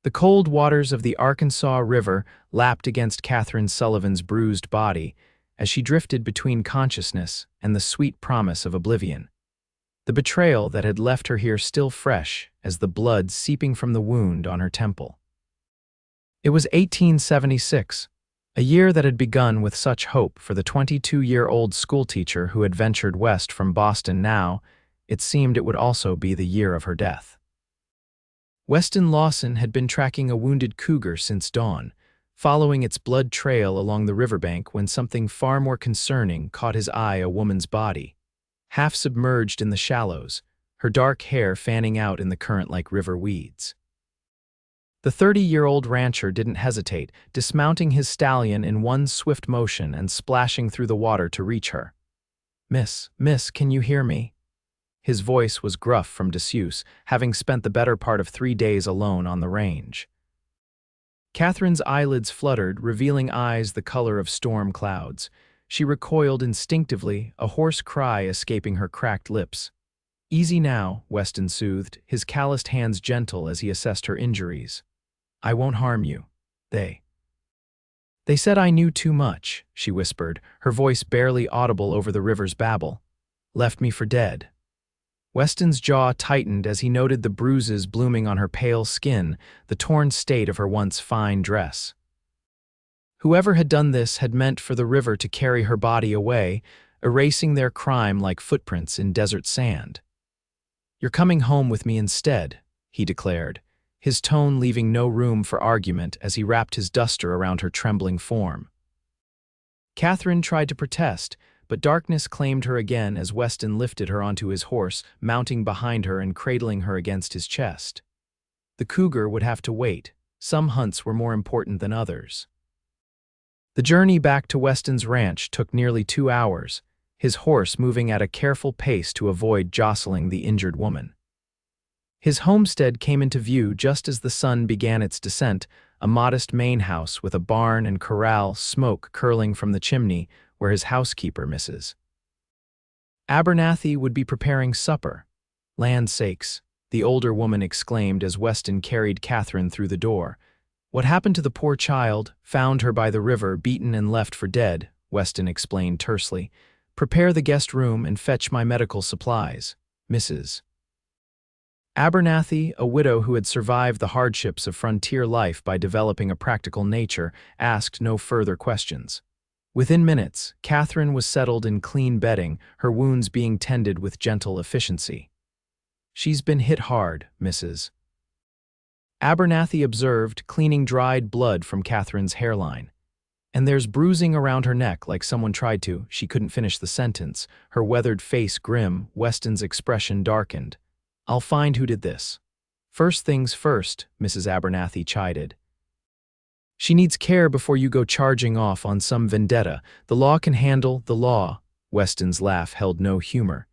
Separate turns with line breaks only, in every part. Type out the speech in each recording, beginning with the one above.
The cold waters of the Arkansas River lapped against Katherine Sullivan's bruised body as she drifted between consciousness and the sweet promise of oblivion. The betrayal that had left her here still fresh as the blood seeping from the wound on her temple. It was 1876, a year that had begun with such hope for the 22-year-old schoolteacher who had ventured west from Boston. Now, it seemed it would also be the year of her death. Weston Lawson had been tracking a wounded cougar since dawn, following its blood trail along the riverbank when something far more concerning caught his eye: a woman's body, half submerged in the shallows, her dark hair fanning out in the current like river weeds. The 30-year-old rancher didn't hesitate, dismounting his stallion in one swift motion and splashing through the water to reach her. Miss, can you hear me?" His voice was gruff from disuse, having spent the better part of 3 days alone on the range. Katherine's eyelids fluttered, revealing eyes the color of storm clouds. She recoiled instinctively, a hoarse cry escaping her cracked lips. "Easy now," Weston soothed, his calloused hands gentle as he assessed her injuries. "I won't harm you. They said I knew too much," she whispered, her voice barely audible over the river's babble. "Left me for dead." Weston's jaw tightened as he noted the bruises blooming on her pale skin, the torn state of her once fine dress. Whoever had done this had meant for the river to carry her body away, erasing their crime like footprints in desert sand. "You're coming home with me instead," he declared, his tone leaving no room for argument as he wrapped his duster around her trembling form. Katherine tried to protest, but darkness claimed her again as Weston lifted her onto his horse, mounting behind her and cradling her against his chest. The cougar would have to wait. Some hunts were more important than others. The journey back to Weston's ranch took nearly 2 hours, his horse moving at a careful pace to avoid jostling the injured woman. His homestead came into view just as the sun began its descent, a modest main house with a barn and corral, smoke curling from the chimney where his housekeeper, Mrs. Abernathy, would be preparing supper. "Land's sakes," the older woman exclaimed as Weston carried Katherine through the door. "What happened to the poor child? Found her by the river, beaten and left for dead," Weston explained tersely. "Prepare the guest room and fetch my medical supplies, Mrs. Abernathy, a widow who had survived the hardships of frontier life by developing a practical nature, asked no further questions. Within minutes, Katherine was settled in clean bedding, her wounds being tended with gentle efficiency. "She's been hit hard, Mrs. Abernathy observed, cleaning dried blood from Katherine's hairline. "And there's bruising around her neck like someone tried to—" She couldn't finish the sentence, her weathered face grim, Weston's expression darkened. "I'll find who did this." "First things first," Mrs. Abernathy chided. "She needs care before you go charging off on some vendetta. The law can handle the law." Weston's laugh held no humor.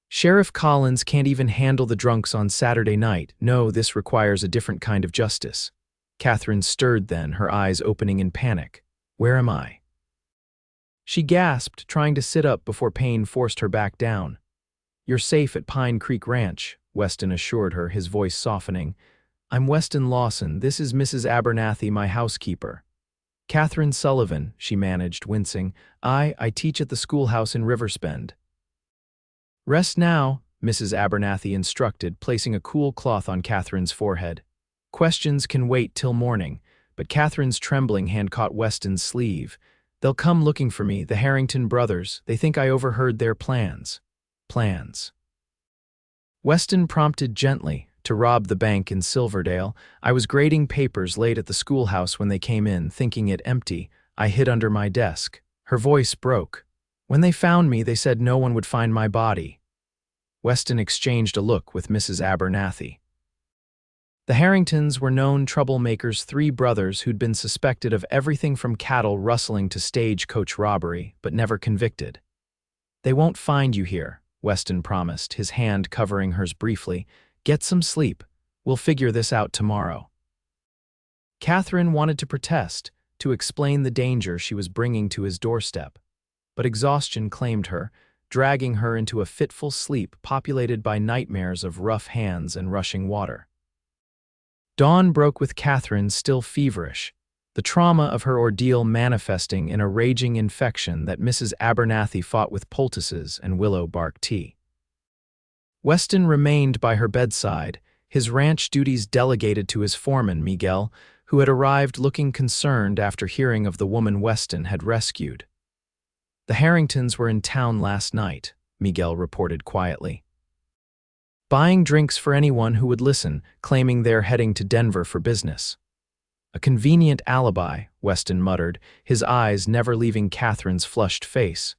"Sheriff Collins can't even handle the drunks on Saturday night. No, this requires a different kind of justice." Katherine stirred then, her eyes opening in panic. "Where am I?" She gasped, trying to sit up before pain forced her back down. "You're safe at Pine Creek Ranch," Weston assured her, his voice softening. "I'm Weston Lawson. This is Mrs. Abernathy, my housekeeper." "Katherine Sullivan," she managed, wincing. I teach at the schoolhouse in Riverbank." "Rest now," Mrs. Abernathy instructed, placing a cool cloth on Katherine's forehead. "Questions can wait till morning," but Katherine's trembling hand caught Weston's sleeve. "They'll come looking for me, the Harrington brothers. They think I overheard their plans." "Plans?" Weston prompted gently. "To rob the bank in Silverdale. I was grading papers late at the schoolhouse when they came in, thinking it empty. I hid under my desk." Her voice broke. "When they found me, they said no one would find my body." Weston exchanged a look with Mrs. Abernathy. The Harringtons were known troublemakers, 3 brothers who'd been suspected of everything from cattle rustling to stagecoach robbery, but never convicted. "They won't find you here," Weston promised, his hand covering hers briefly. "Get some sleep. We'll figure this out tomorrow." Katherine wanted to protest, to explain the danger she was bringing to his doorstep, but exhaustion claimed her, dragging her into a fitful sleep populated by nightmares of rough hands and rushing water. Dawn broke with Katherine still feverish, the trauma of her ordeal manifesting in a raging infection that Mrs. Abernathy fought with poultices and willow bark tea. Weston remained by her bedside, his ranch duties delegated to his foreman, Miguel, who had arrived looking concerned after hearing of the woman Weston had rescued. "The Harringtons were in town last night," Miguel reported quietly. "Buying drinks for anyone who would listen, claiming they're heading to Denver for business." "A convenient alibi," Weston muttered, his eyes never leaving Katherine's flushed face.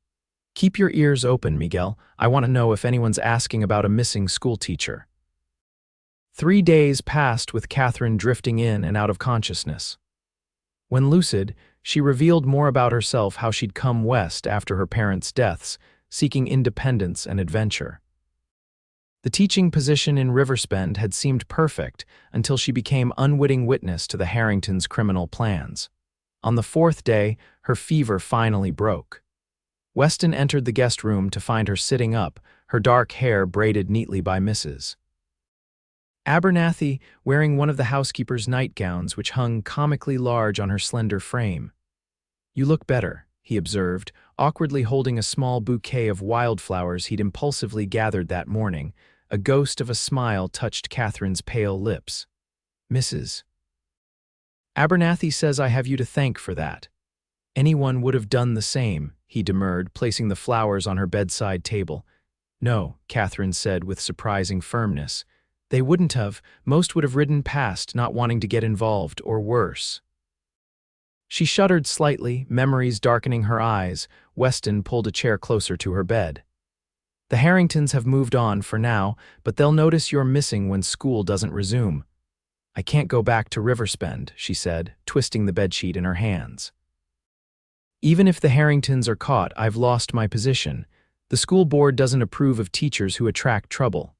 "Keep your ears open, Miguel. I want to know if anyone's asking about a missing schoolteacher." 3 days passed with Katherine drifting in and out of consciousness. When lucid, she revealed more about herself, how she'd come west after her parents' deaths, seeking independence and adventure. The teaching position in Riverbank had seemed perfect until she became unwitting witness to the Harringtons' criminal plans. On the 4th day, her fever finally broke. Weston entered the guest room to find her sitting up, her dark hair braided neatly by Mrs. Abernathy, wearing one of the housekeeper's nightgowns which hung comically large on her slender frame. "You look better," he observed, awkwardly holding a small bouquet of wildflowers he'd impulsively gathered that morning. A ghost of a smile touched Katherine's pale lips. "Mrs. Abernathy says I have you to thank for that." "Anyone would have done the same," he demurred, placing the flowers on her bedside table. "No," Katherine said with surprising firmness. "They wouldn't have. Most would have ridden past, not wanting to get involved, or worse." She shuddered slightly, memories darkening her eyes. Weston pulled a chair closer to her bed. "The Harringtons have moved on for now, but they'll notice you're missing when school doesn't resume." "I can't go back to Riverbank," she said, twisting the bedsheet in her hands. "Even if the Harringtons are caught, I've lost my position. The school board doesn't approve of teachers who attract trouble."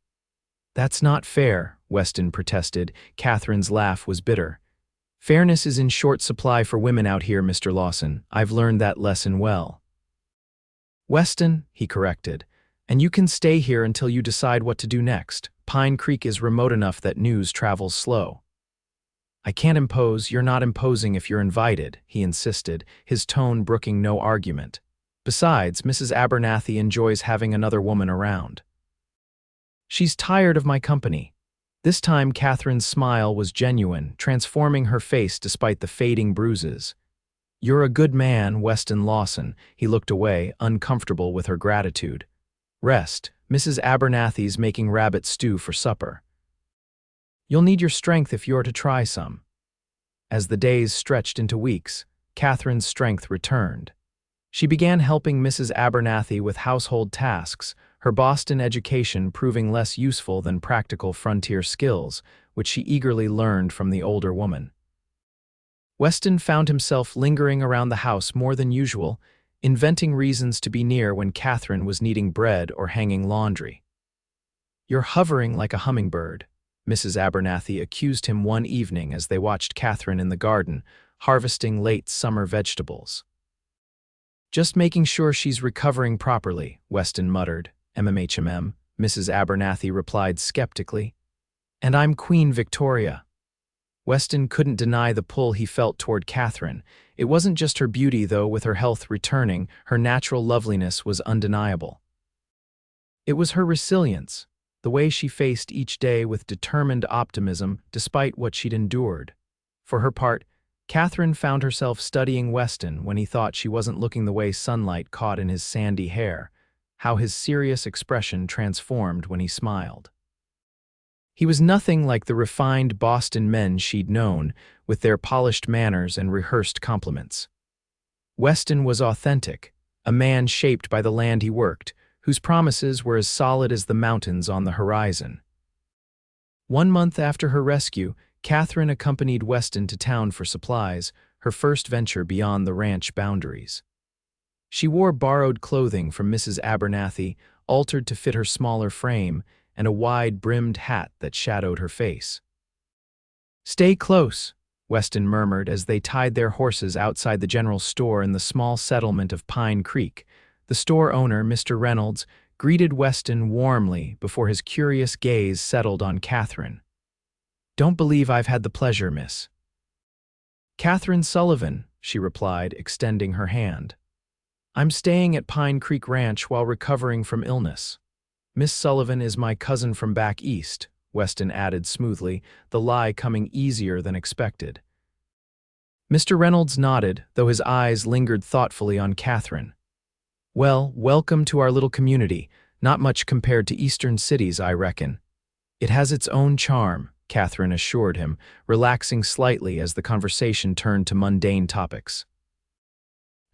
"That's not fair," Weston protested. Katherine's laugh was bitter. "Fairness is in short supply for women out here, Mr. Lawson. I've learned that lesson well." "Weston," he corrected, "and you can stay here until you decide what to do next. Pine Creek is remote enough that news travels slow." "I can't impose. You're not imposing if you're invited," he insisted, his tone brooking no argument. "Besides, Mrs. Abernathy enjoys having another woman around." "She's tired of my company." This time Katherine's smile was genuine, transforming her face despite the fading bruises. "You're a good man, Weston Lawson." He looked away, uncomfortable with her gratitude. "Rest. Mrs. Abernathy's making rabbit stew for supper. You'll need your strength if you're to try some." As the days stretched into weeks, Katherine's strength returned. She began helping Mrs. Abernathy with household tasks, her Boston education proving less useful than practical frontier skills, which she eagerly learned from the older woman. Weston found himself lingering around the house more than usual, inventing reasons to be near when Katherine was kneading bread or hanging laundry. "You're hovering like a hummingbird," Mrs. Abernathy accused him one evening as they watched Katherine in the garden, harvesting late summer vegetables. "Just making sure she's recovering properly," Weston muttered. "MMHMM," Mrs. Abernathy replied skeptically. "And I'm Queen Victoria." Weston couldn't deny the pull he felt toward Katherine. It wasn't just her beauty, though. With her health returning, her natural loveliness was undeniable. It was her resilience, the way she faced each day with determined optimism despite what she'd endured. For her part, Katherine found herself studying Weston when he thought she wasn't looking the way sunlight caught in his sandy hair, how his serious expression transformed when he smiled. He was nothing like the refined Boston men she'd known, with their polished manners and rehearsed compliments. Weston was authentic, a man shaped by the land he worked, whose promises were as solid as the mountains on the horizon. 1 month after her rescue, Katherine accompanied Weston to town for supplies, her first venture beyond the ranch boundaries. She wore borrowed clothing from Mrs. Abernathy, altered to fit her smaller frame, and a wide-brimmed hat that shadowed her face. "Stay close," Weston murmured as they tied their horses outside the general store in the small settlement of Pine Creek. The store owner, Mr. Reynolds, greeted Weston warmly before his curious gaze settled on Katherine. Don't believe I've had the pleasure, miss. Katherine Sullivan, she replied, extending her hand. I'm staying at Pine Creek Ranch while recovering from illness. Miss Sullivan is my cousin from back east, Weston added smoothly, the lie coming easier than expected. Mr. Reynolds nodded, though his eyes lingered thoughtfully on Katherine. Well, welcome to our little community. Not much compared to eastern cities, I reckon. It has its own charm, Katherine assured him, relaxing slightly as the conversation turned to mundane topics.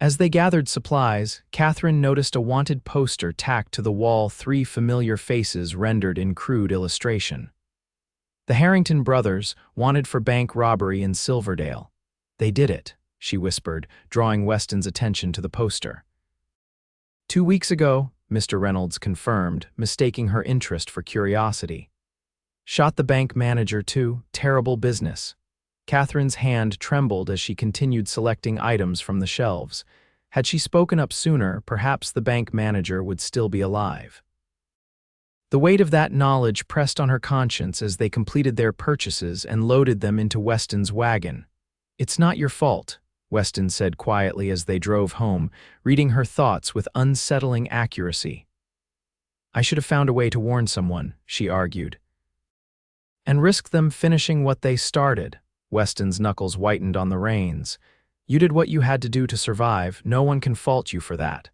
As they gathered supplies, Katherine noticed a wanted poster tacked to the wall, 3 familiar faces rendered in crude illustration. The Harrington brothers, wanted for bank robbery in Silverdale. They did it, she whispered, drawing Weston's attention to the poster. 2 weeks ago, Mr. Reynolds confirmed, mistaking her interest for curiosity. Shot the bank manager too, terrible business. Katherine's hand trembled as she continued selecting items from the shelves. Had she spoken up sooner, perhaps the bank manager would still be alive. The weight of that knowledge pressed on her conscience as they completed their purchases and loaded them into Weston's wagon. It's not your fault, Weston said quietly as they drove home, reading her thoughts with unsettling accuracy. I should have found a way to warn someone, she argued. And risk them finishing what they started. Weston's knuckles whitened on the reins. You did what you had to do to survive. No one can fault you for that.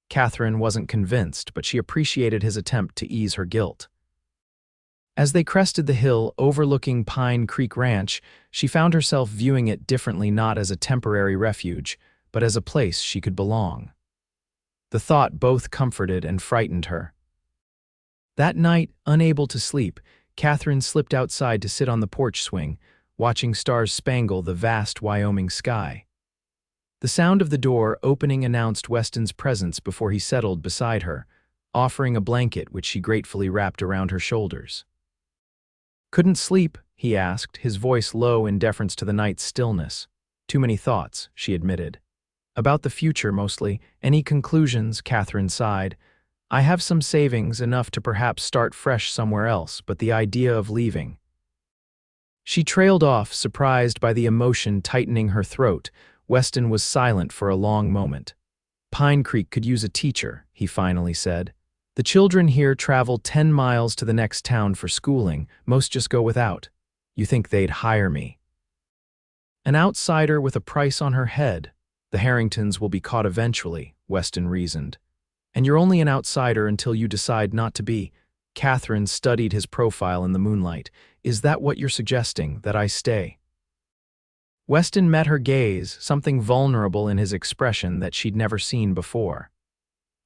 Katherine wasn't convinced, but she appreciated his attempt to ease her guilt. As they crested the hill overlooking Pine Creek Ranch, she found herself viewing it differently, not as a temporary refuge, but as a place she could belong. The thought both comforted and frightened her. That night, unable to sleep, Katherine slipped outside to sit on the porch swing, watching stars spangle the vast Wyoming sky. The sound of the door opening announced Weston's presence before he settled beside her, offering a blanket which she gratefully wrapped around her shoulders. Couldn't sleep, he asked, his voice low in deference to the night's stillness. Too many thoughts, she admitted. About the future, mostly. Any conclusions? Katherine sighed. I have some savings, enough to perhaps start fresh somewhere else, but the idea of leaving. She trailed off, surprised by the emotion tightening her throat. Weston was silent for a long moment. Pine Creek could use a teacher, he finally said. The children here travel 10 miles to the next town for schooling. Most just go without. You think they'd hire me? An outsider with a price on her head. The Harringtons will be caught eventually, Weston reasoned. And you're only an outsider until you decide not to be. Katherine studied his profile in the moonlight. Is that what you're suggesting, that I stay? Weston met her gaze, something vulnerable in his expression that she'd never seen before.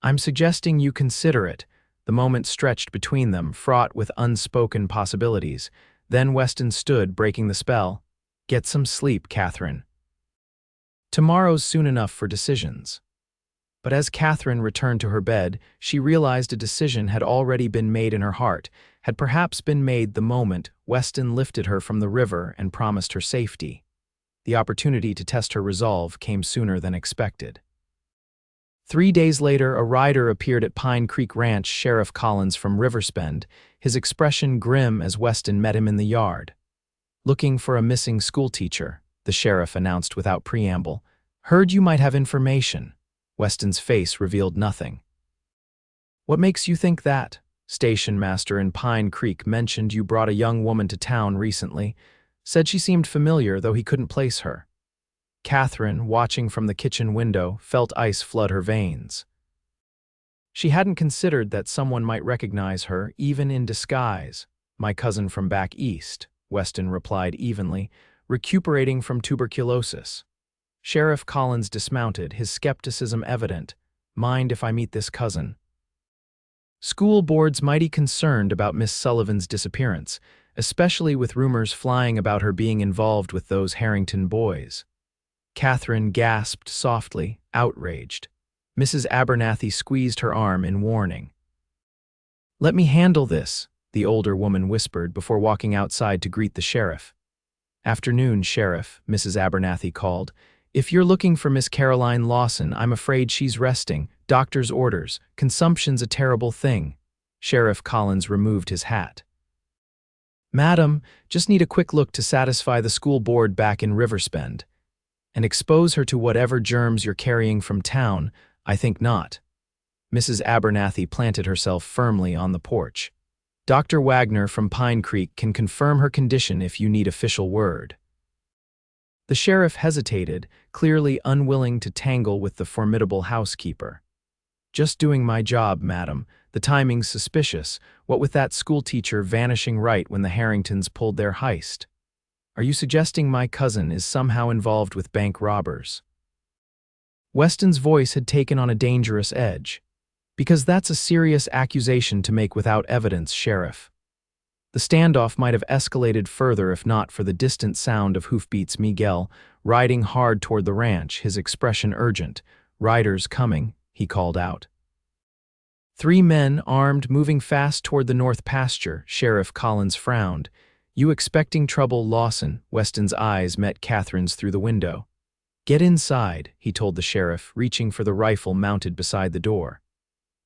I'm suggesting you consider it. The moment stretched between them, fraught with unspoken possibilities. Then Weston stood, breaking the spell. Get some sleep, Katherine. Tomorrow's soon enough for decisions. But as Katherine returned to her bed, she realized a decision had already been made in her heart, had perhaps been made the moment Weston lifted her from the river and promised her safety. The opportunity to test her resolve came sooner than expected. 3 days later, a rider appeared at Pine Creek Ranch, Sheriff Collins from Riverbank, his expression grim as Weston met him in the yard. Looking for a missing schoolteacher, the sheriff announced without preamble. Heard you might have information. Weston's face revealed nothing. What makes you think that? Station master in Pine Creek mentioned you brought a young woman to town recently. Said she seemed familiar, though he couldn't place her. Katherine, watching from the kitchen window, felt ice flood her veins. She hadn't considered that someone might recognize her, even in disguise. My cousin from back east, Weston replied evenly, recuperating from tuberculosis. Sheriff Collins dismounted, his skepticism evident. Mind if I meet this cousin? School board's mighty concerned about Miss Sullivan's disappearance, especially with rumors flying about her being involved with those Harrington boys. Katherine gasped softly, outraged. Mrs. Abernathy squeezed her arm in warning. Let me handle this, the older woman whispered before walking outside to greet the sheriff. Afternoon, Sheriff, Mrs. Abernathy called. If you're looking for Miss Caroline Lawson, I'm afraid she's resting. Doctor's orders. Consumption's a terrible thing. Sheriff Collins removed his hat. "Madam, just need a quick look to satisfy the school board back in Riverspend. And expose her to whatever germs you're carrying from town, I think not." Mrs. Abernathy planted herself firmly on the porch. "Dr. Wagner from Pine Creek can confirm her condition if you need official word." The sheriff hesitated, clearly unwilling to tangle with the formidable housekeeper. "Just doing my job, madam. The timing's suspicious, what with that schoolteacher vanishing right when the Harringtons pulled their heist. Are you suggesting my cousin is somehow involved with bank robbers?" Weston's voice had taken on a dangerous edge. "Because that's a serious accusation to make without evidence, Sheriff." The standoff might have escalated further if not for the distant sound of hoofbeats. Miguel, riding hard toward the ranch, his expression urgent. "Riders coming," he called out. 3 men, armed, moving fast toward the north pasture. Sheriff Collins frowned. "You expecting trouble, Lawson?" Weston's eyes met Catherine's through the window. "Get inside," he told the sheriff, reaching for the rifle mounted beside the door.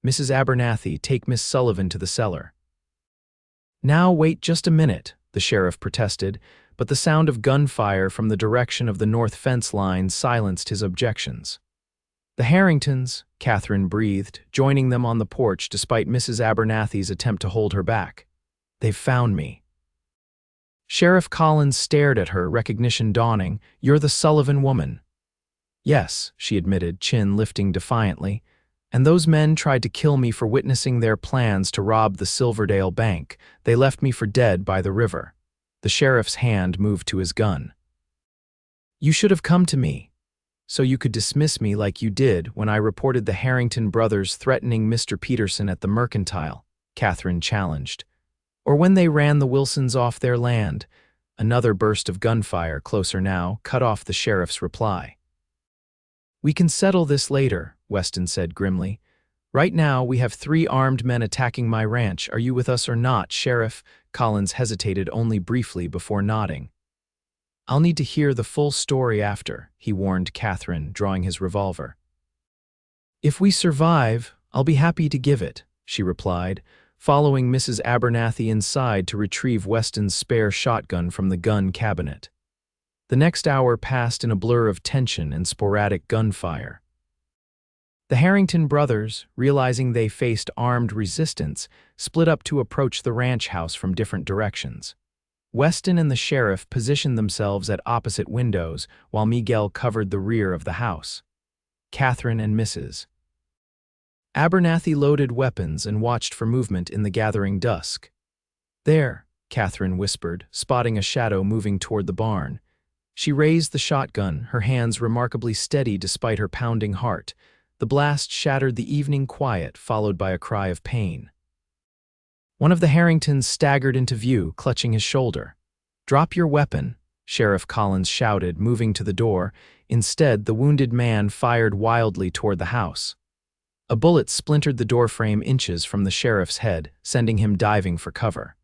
"Mrs. Abernathy, take Miss Sullivan to the cellar." "Now wait just a minute," the sheriff protested, but the sound of gunfire from the direction of the north fence line silenced his objections. "The Harringtons," Katherine breathed, joining them on the porch despite Mrs. Abernathy's attempt to hold her back. "They've found me." Sheriff Collins stared at her, recognition dawning. "You're the Sullivan woman." "Yes," she admitted, chin lifting defiantly. "And those men tried to kill me for witnessing their plans to rob the Silverdale Bank. They left me for dead by the river." The sheriff's hand moved to his gun. "You should have come to me, so you could dismiss me like you did when I reported the Harrington brothers threatening Mr. Peterson at the Mercantile," Katherine challenged. "Or when they ran the Wilsons off their land." Another burst of gunfire, closer now, cut off the sheriff's reply. "We can settle this later," Weston said grimly. "Right now we have 3 armed men attacking my ranch. Are you with us or not, Sheriff?" Collins hesitated only briefly before nodding. "I'll need to hear the full story after," he warned Katherine, drawing his revolver. "If we survive, I'll be happy to give it," she replied, following Mrs. Abernathy inside to retrieve Weston's spare shotgun from the gun cabinet. The next hour passed in a blur of tension and sporadic gunfire. The Harrington brothers, realizing they faced armed resistance, split up to approach the ranch house from different directions. Weston and the sheriff positioned themselves at opposite windows, while Miguel covered the rear of the house. Katherine and Mrs. Abernathy loaded weapons and watched for movement in the gathering dusk. "There," Katherine whispered, spotting a shadow moving toward the barn. She raised the shotgun, her hands remarkably steady despite her pounding heart. The blast shattered the evening quiet, followed by a cry of pain. One of the Harringtons staggered into view, clutching his shoulder. "Drop your weapon," Sheriff Collins shouted, moving to the door. Instead, the wounded man fired wildly toward the house. A bullet splintered the doorframe inches from the sheriff's head, sending him diving for cover.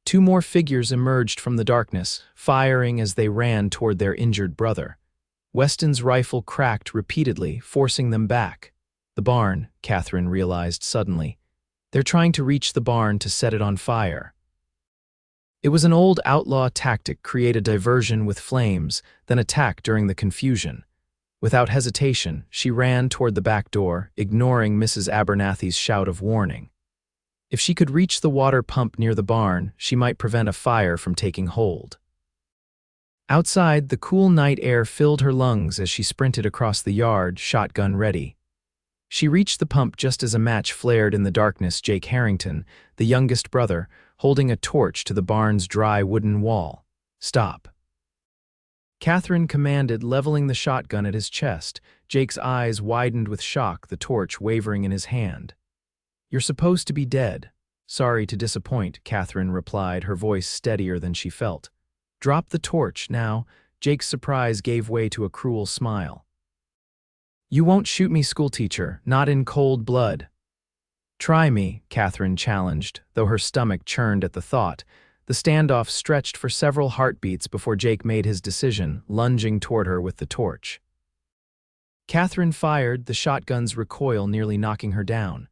2 more figures emerged from the darkness, firing as they ran toward their injured brother. Weston's rifle cracked repeatedly, forcing them back. "The barn," Katherine realized suddenly. "They're trying to reach the barn to set it on fire." It was an old outlaw tactic: create a diversion with flames, then attack during the confusion. Without hesitation, she ran toward the back door, ignoring Mrs. Abernathy's shout of warning. If she could reach the water pump near the barn, she might prevent a fire from taking hold. Outside, the cool night air filled her lungs as she sprinted across the yard, shotgun ready. She reached the pump just as a match flared in the darkness. Jake Harrington, the youngest brother, holding a torch to the barn's dry wooden wall. "Stop," Katherine commanded, leveling the shotgun at his chest. Jake's eyes widened with shock, the torch wavering in his hand. "You're supposed to be dead." "Sorry to disappoint," Katherine replied, her voice steadier than she felt. "Drop the torch, now." Jake's surprise gave way to a cruel smile. "You won't shoot me, schoolteacher, not in cold blood." "Try me," Katherine challenged, though her stomach churned at the thought. The standoff stretched for several heartbeats before Jake made his decision, lunging toward her with the torch. Katherine fired, the shotgun's recoil nearly knocking her down.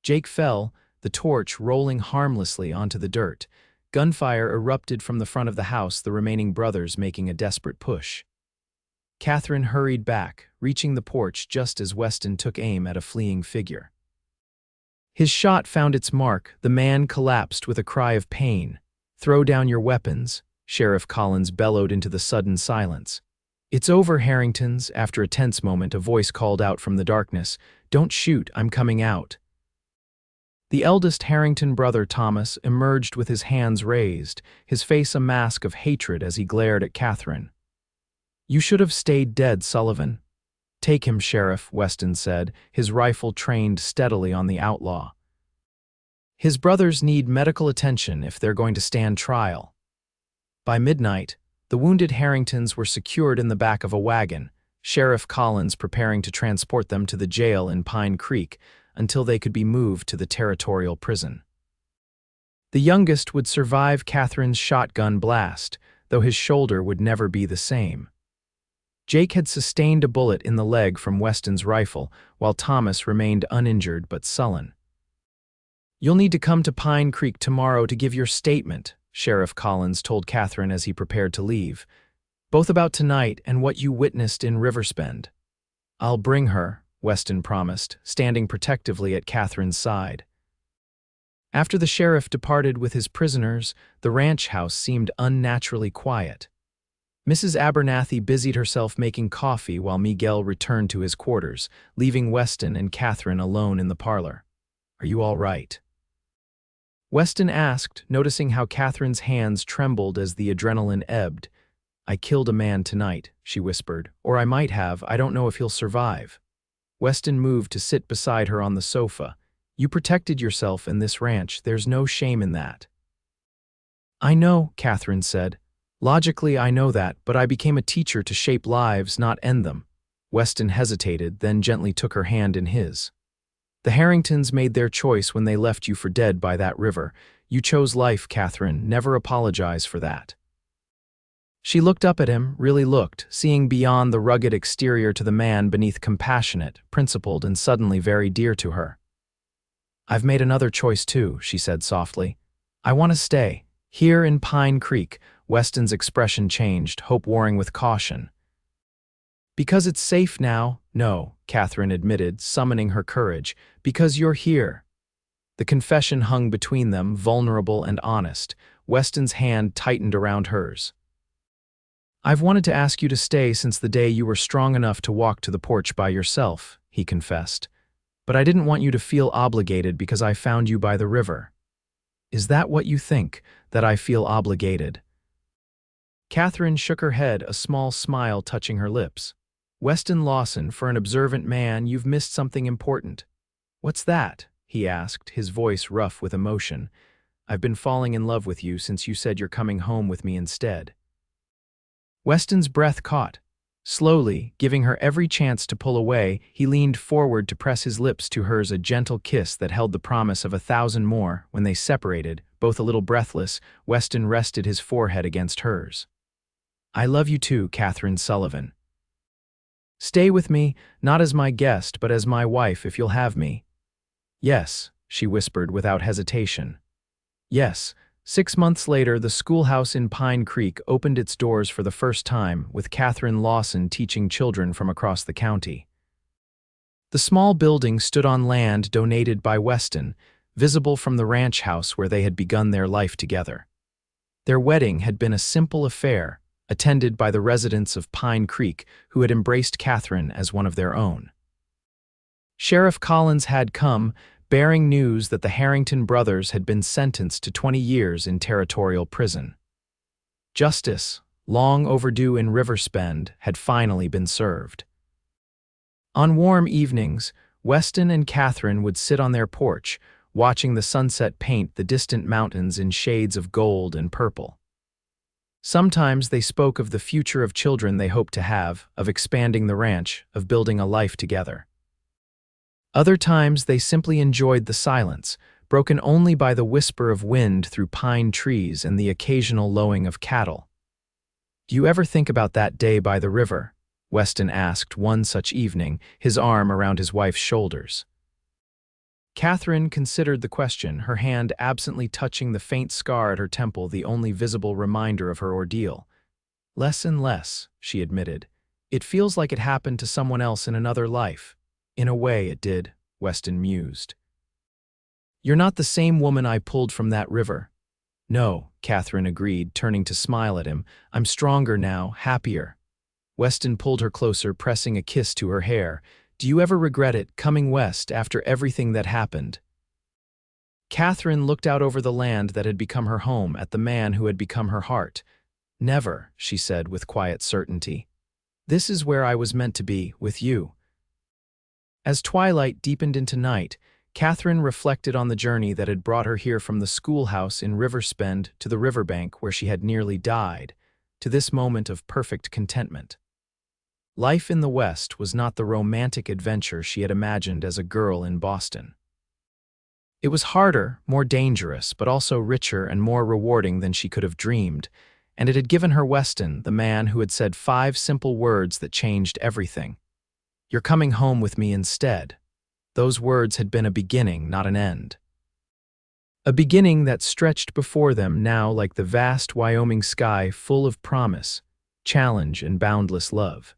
Jake fell, the torch rolling harmlessly onto the dirt. Gunfire erupted from the front of the house, the remaining brothers making a desperate push. Katherine hurried back, reaching the porch just as Weston took aim at a fleeing figure. His shot found its mark. The man collapsed with a cry of pain. "Throw down your weapons," Sheriff Collins bellowed into the sudden silence. "It's over, Harringtons." After a tense moment, a voice called out from the darkness, "Don't shoot, I'm coming out." The eldest Harrington brother, Thomas, emerged with his hands raised, his face a mask of hatred as he glared at Katherine. "You should have stayed dead, Sullivan." "Take him, Sheriff," Weston said, his rifle trained steadily on the outlaw. "His brothers need medical attention if they're going to stand trial." By midnight, the wounded Harringtons were secured in the back of a wagon, Sheriff Collins preparing to transport them to the jail in Pine Creek until they could be moved to the territorial prison. The youngest would survive Katherine's shotgun blast, though his shoulder would never be the same. Jake had sustained a bullet in the leg from Weston's rifle, while Thomas remained uninjured but sullen. "You'll need to come to Pine Creek tomorrow to give your statement," Sheriff Collins told Katherine as he prepared to leave, "both about tonight and what you witnessed in Riverbank." "I'll bring her," Weston promised, standing protectively at Katherine's side. After the sheriff departed with his prisoners, the ranch house seemed unnaturally quiet. Mrs. Abernathy busied herself making coffee while Miguel returned to his quarters, leaving Weston and Katherine alone in the parlor. "Are you all right?" Weston asked, noticing how Katherine's hands trembled as the adrenaline ebbed. "I killed a man tonight," she whispered, "or I might have. I don't know if he'll survive." Weston moved to sit beside her on the sofa. "You protected yourself in this ranch. There's no shame in that." "I know," Katherine said. "Logically, I know that, but I became a teacher to shape lives, not end them." Weston hesitated, then gently took her hand in his. "The Harringtons made their choice when they left you for dead by that river. You chose life, Katherine. Never apologize for that." She looked up at him, really looked, seeing beyond the rugged exterior to the man beneath, compassionate, principled, and suddenly very dear to her. "I've made another choice too," she said softly. "I want to stay. Here in Pine Creek." Weston's expression changed, hope warring with caution. "Because it's safe now." "No," Katherine admitted, summoning her courage. "Because you're here." The confession hung between them, vulnerable and honest. Weston's hand tightened around hers. "I've wanted to ask you to stay since the day you were strong enough to walk to the porch by yourself," he confessed. "But I didn't want you to feel obligated because I found you by the river." "Is that what you think, that I feel obligated?" Katherine shook her head, a small smile touching her lips. "Weston Lawson, for an observant man, you've missed something important." "What's that?" he asked, his voice rough with emotion. "I've been falling in love with you since you said you're coming home with me instead." Weston's breath caught. Slowly, giving her every chance to pull away, he leaned forward to press his lips to hers, a gentle kiss that held the promise of 1,000 more. When they separated, both a little breathless, Weston rested his forehead against hers. "I love you too, Katherine Sullivan. Stay with me, not as my guest, but as my wife if you'll have me." "Yes," she whispered without hesitation. "Yes." 6 months later, the schoolhouse in Pine Creek opened its doors for the first time, with Katherine Lawson teaching children from across the county. The small building stood on land donated by Weston, visible from the ranch house where they had begun their life together. Their wedding had been a simple affair, attended by the residents of Pine Creek who had embraced Katherine as one of their own. Sheriff Collins had come, bearing news that the Harrington brothers had been sentenced to 20 years in territorial prison. Justice, long overdue in Riverbank, had finally been served. On warm evenings, Weston and Katherine would sit on their porch, watching the sunset paint the distant mountains in shades of gold and purple. Sometimes they spoke of the future of children they hoped to have, of expanding the ranch, of building a life together. Other times they simply enjoyed the silence, broken only by the whisper of wind through pine trees and the occasional lowing of cattle. "Do you ever think about that day by the river?" Weston asked one such evening, his arm around his wife's shoulders. Catherine considered the question, her hand absently touching the faint scar at her temple, the only visible reminder of her ordeal. Less and less, she admitted. It feels like it happened to someone else in another life. In a way, it did, Weston mused. You're not the same woman I pulled from that river. No, Catherine agreed, turning to smile at him. I'm stronger now, happier. Weston pulled her closer, pressing a kiss to her hair. Do you ever regret it, coming west after everything that happened? Catherine looked out over the land that had become her home, at the man who had become her heart. Never, she said with quiet certainty. This is where I was meant to be, with you. As twilight deepened into night, Catherine reflected on the journey that had brought her here from the schoolhouse in Riverspend to the riverbank where she had nearly died, to this moment of perfect contentment. Life in the West was not the romantic adventure she had imagined as a girl in Boston. It was harder, more dangerous, but also richer and more rewarding than she could have dreamed, and it had given her Weston, the man who had said 5 simple words that changed everything. You're coming home with me instead. Those words had been a beginning, not an end. A beginning that stretched before them now like the vast Wyoming sky, full of promise, challenge, and boundless love.